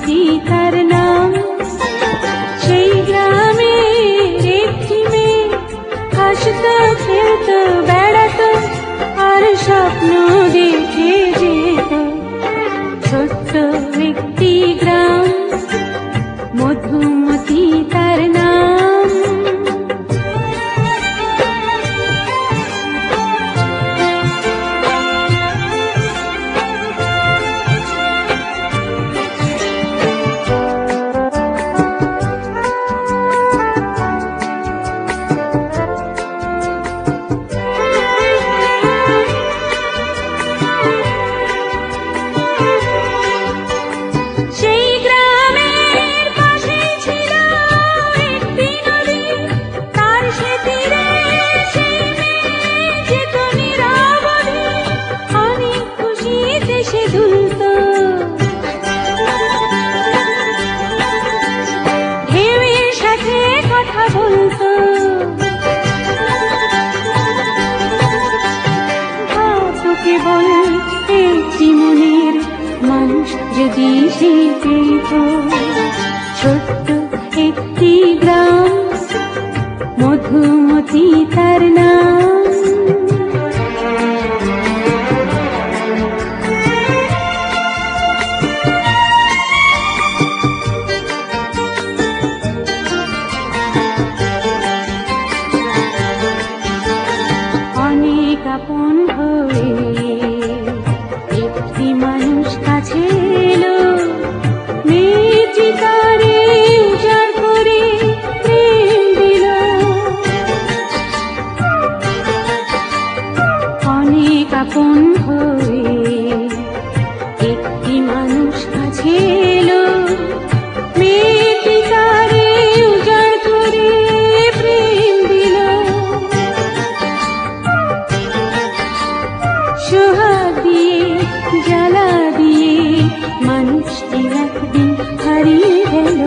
মধুমতি তার নাম। সেই গ্রামে একটি মেয়ে হাসতো, খেলতো, বেড়াতো আর স্বপ্ন দেখে যেত। ছোট্ট একটি গ্রাম, মধুমতি তার নাম। যদি সে পেত ছোট্ট একটি গ্রাম, মধুমতি তার নাম। অনেক আপন হয়ে একটি মানুষ কাছে এলো, মেয়েটি তারে উজাড় করে প্রেম দিল। অনেক আপন হয়ে একটি মানুষ কাছে এলো, মেয়েটি তারে উজাড় করে প্রেম দিল। সোহাগ দিয়ে জ্বালা দিয়ে মানুষটি একদিন হারিয়ে গেল।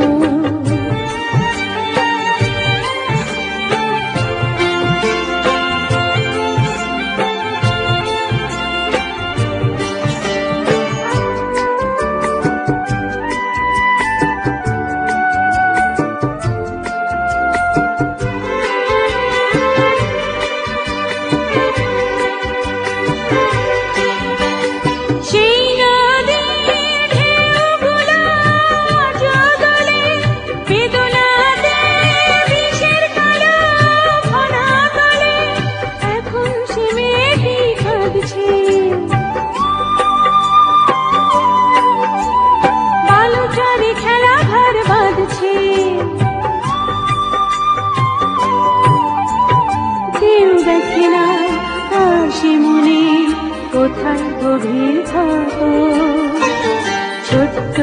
কোথায় গভীর ক্ষত, ছোট্ট